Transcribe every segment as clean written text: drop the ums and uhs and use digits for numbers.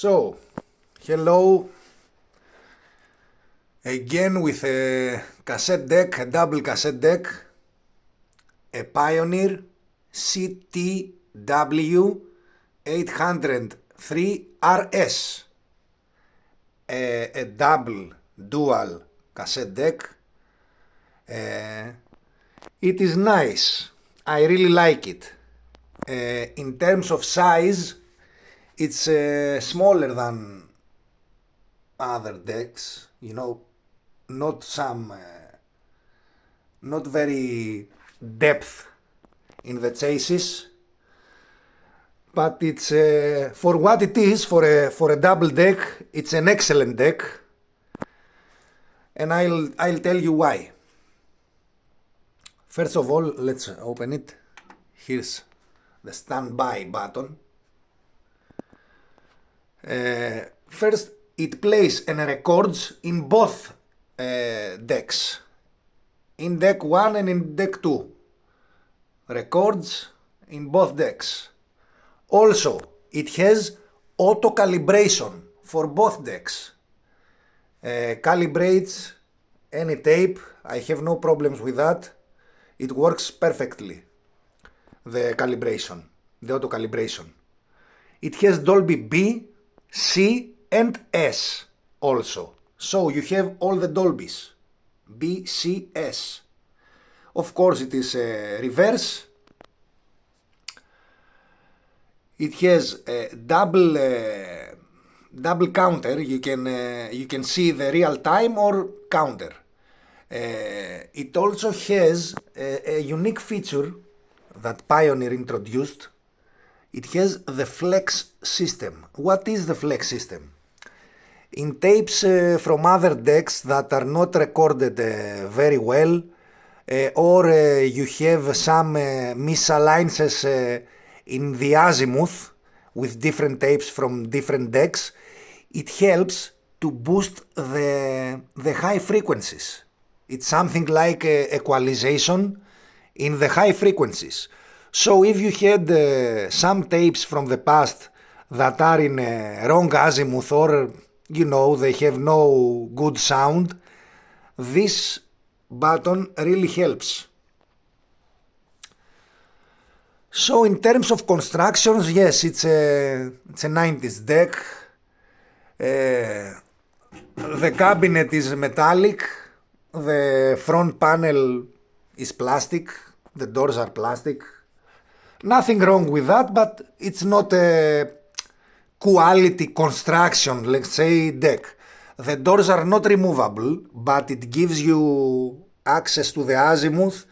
So, hello again with a cassette deck, a double cassette deck, a Pioneer CTW 803 RS, a double dual cassette deck. It is nice, I really like it. In terms of size, it's smaller than other decks, not not very depth in the chases, but it's for what it is, for a double deck, it's an excellent deck, and I'll tell you why. First of all, let's open it. Here's the standby button. First, it plays and records in both decks, in deck 1 and in deck 2. Records in both decks. Also, it has auto calibration for both decks. Calibrates any tape. I have no problems with that. It works perfectly. The auto calibration. It has Dolby B, C and S also. So you have all the Dolbys. B, C, S. Of course it is reverse. It has a double counter. You can see the real time or counter. It also has a unique feature that Pioneer introduced. It has the flex system. What is the flex system? In tapes from other decks that are not recorded very well, or you have some misalliances in the azimuth with different tapes from different decks, it helps to boost the high frequencies. It's something like equalization in the high frequencies. So if you had some tapes from the past that are in wrong azimuth, or they have no good sound, this button really helps. So in terms of constructions, yes, it's a 90s deck. The cabinet is metallic. The front panel is plastic. The doors are plastic. Nothing wrong with that, but it's not a quality construction, let's say, deck. The doors are not removable, but it gives you access to the azimuth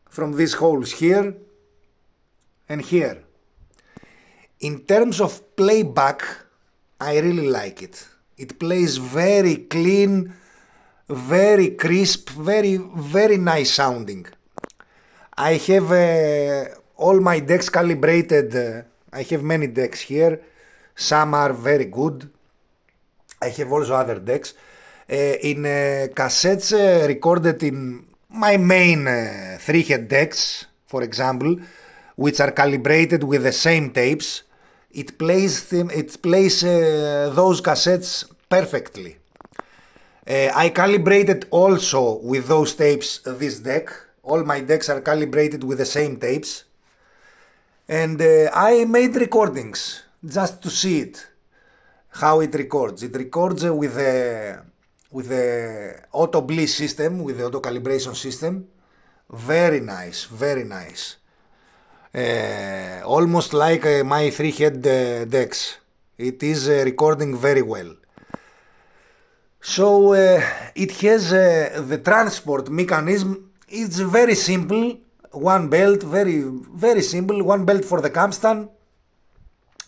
from these holes here and here. In terms of playback, I really like it. It plays very clean, very crisp, very, very nice sounding. I have all my decks calibrated. I have many decks here. Some are very good. I have also other decks. In cassettes recorded in my main 3-head decks, for example, which are calibrated with the same tapes, it plays those cassettes perfectly. I calibrated also with those tapes this deck. All my decks are calibrated with the same tapes. And I made recordings just to see it, how it records. It records with the auto bliss system, with the auto calibration system. Very nice, very nice. Almost like my 3-head decks. It is recording very well. So it has the transport mechanism. It's very simple. One belt, very, very simple. One belt for the capstan.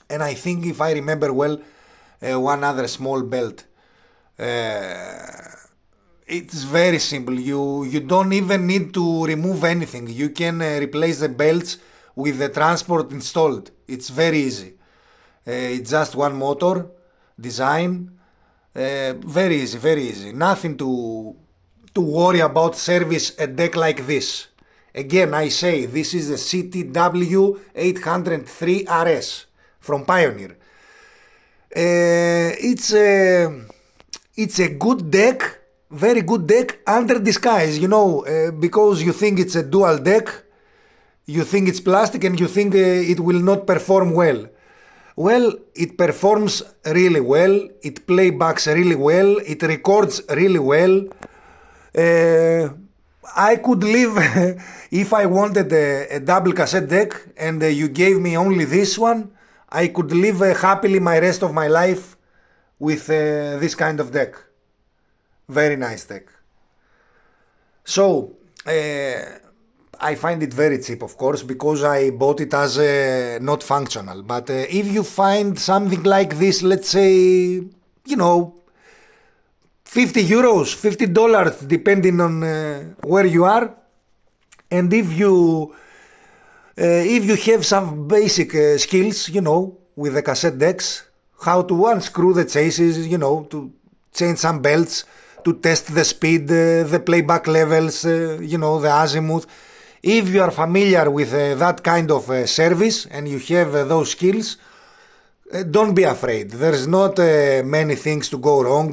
And I think, if I remember well, one other small belt. It's very simple. You don't even need to remove anything. You can replace the belts with the transport installed. It's very easy. It's just one motor design. Very easy, very easy. Nothing to worry about service a deck like this. Again, I say this is the CTW 803 RS. from Pioneer. It's a good deck, very good deck under disguise, because you think it's a dual deck, you think it's plastic, and you think it will not perform well. Well, it performs really well, it playbacks really well, it records really well. I could live, if I wanted a double cassette deck and you gave me only this one, I could live happily my rest of my life with this kind of deck. Very nice deck. So, I find it very cheap, of course, because I bought it as not functional. But if you find something like this, let's say, 50 euros, $50, depending on where you are, and if you have some basic skills, with the cassette decks, how to unscrew the chases, to change some belts, to test the speed, the playback levels, the azimuth. If you are familiar with that kind of service and you have those skills, don't be afraid. There's not many things to go wrong,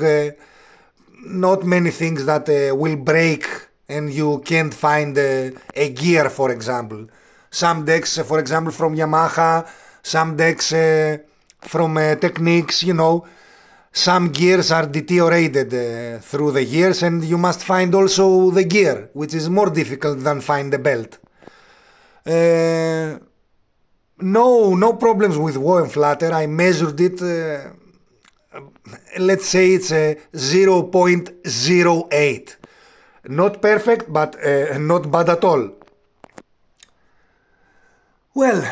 not many things that will break and you can't find a gear, for example. Some decks, for example, from Yamaha, some decks from Technics, some gears are deteriorated through the years, and you must find also the gear, which is more difficult than find the belt. No problems with woe and flutter. I measured it. Let's say it's a 0.08. Not perfect, but not bad at all. Well,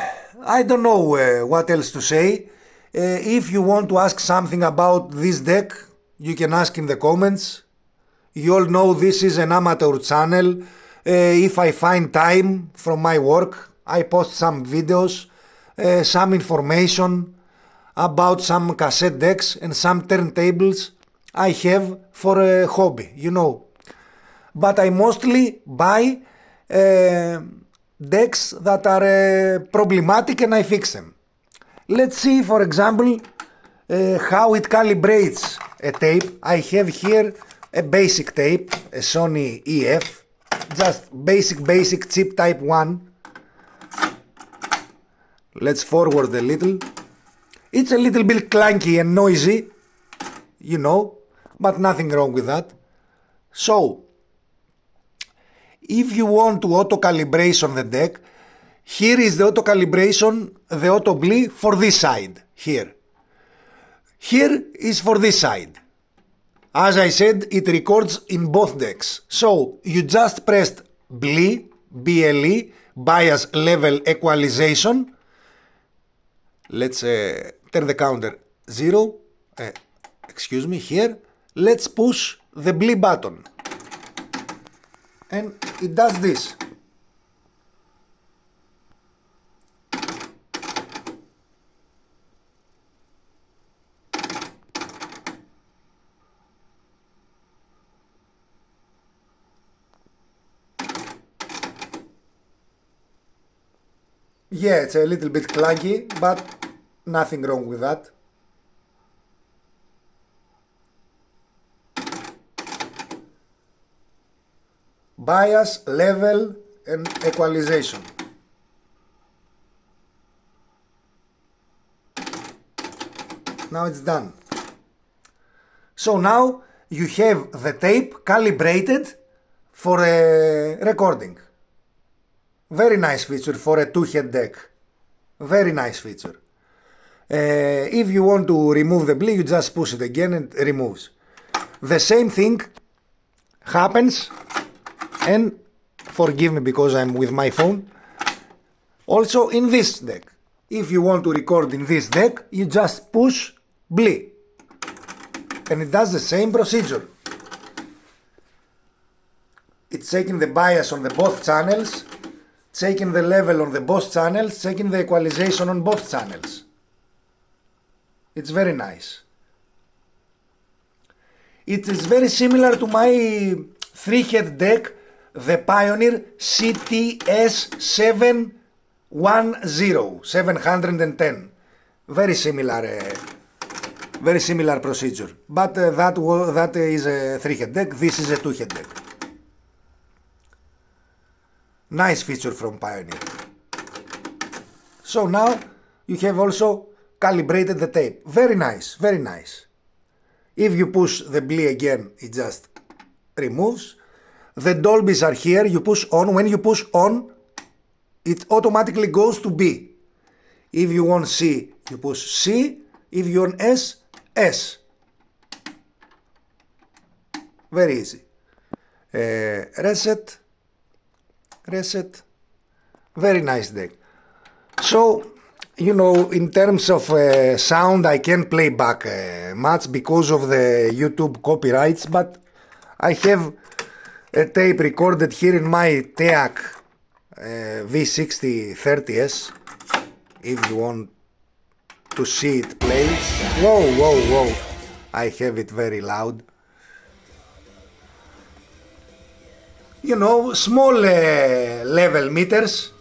I don't know what else to say. If you want to ask something about this deck, you can ask in the comments. You all know this is an amateur channel. If I find time from my work, I post some videos, some information about some cassette decks and some turntables I have for a hobby, But I mostly buy decks that are problematic and I fix them. Let's see, for example, how it calibrates a tape. I have here a basic tape, a Sony EF, just basic chip type 1. Let's forward a little. It's a little bit clunky and noisy, but nothing wrong with that. So, if you want to auto calibration the deck, here is the auto calibration, the auto bleed for this side, here. Here is for this side. As I said, it records in both decks. So, you just pressed BLE, BLE, bias level equalization. Let's turn the counter 0. Excuse me, here. Let's push the BLE button. And it does this. Yeah, it's a little bit clunky, but nothing wrong with that. Bias, level, and equalization. Now it's done. So now you have the tape calibrated for a recording. Very nice feature for a two-head deck. Very nice feature. If you want to remove the bleed, you just push it again and it removes. The same thing happens, and forgive me because I'm with my phone, also in this deck. If you want to record in this deck, you just push bleed. And it does the same procedure. It's taking the bias on the both channels, checking the level on the both channels, checking the equalization on both channels. It's very nice. It is very similar to my 3-head deck, the Pioneer CTS 710. very similar procedure. But that is a 3-head deck, this is a 2-head deck. Nice feature from Pioneer. So now you have also calibrated the tape. Very nice, very nice. If you push the Blee again, it just removes. The Dolbys are here, you push on. When you push on, it automatically goes to B. If you want C, you push C. If you want S, S. Very easy. Reset. Very nice deck. So, you know, in terms of sound, I can't play back much because of the YouTube copyrights, but I have a tape recorded here in my TEAC V6030S, if you want to see it play. Whoa, I have it very loud. You know, small level meters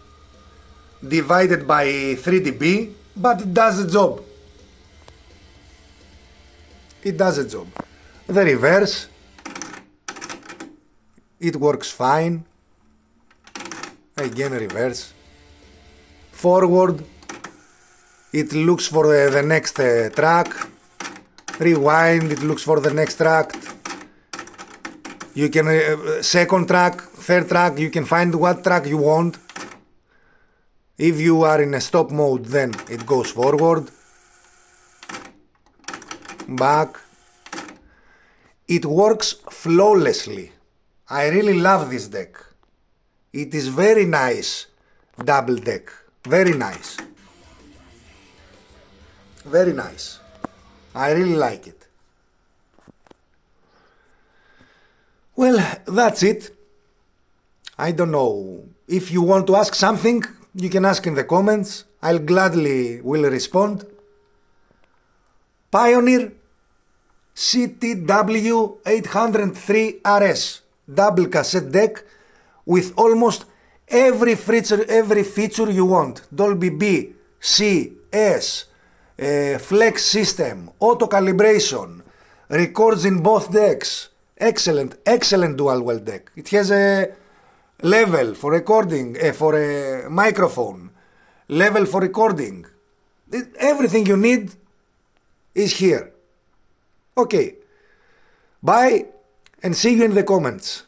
divided by 3 dB, but it does the job. It does the job. The reverse, it works fine. Again reverse. Forward, it looks for the next track. Rewind, it looks for the next track. You can, second track, third track, you can find what track you want. If you are in a stop mode, then it goes forward, back. It works flawlessly. I really love this deck. It is very nice double deck. Very nice. Very nice. I really like it. Well, that's it. I don't know. If you want to ask something, you can ask in the comments. I'll gladly will respond. Pioneer CTW 803RS double cassette deck with almost every feature you want. Dolby B, C, S, flex system, auto calibration, records in both decks. Excellent dual well deck. It has a level for recording, for a microphone, level for recording. Everything you need is here. Okay, bye and see you in the comments.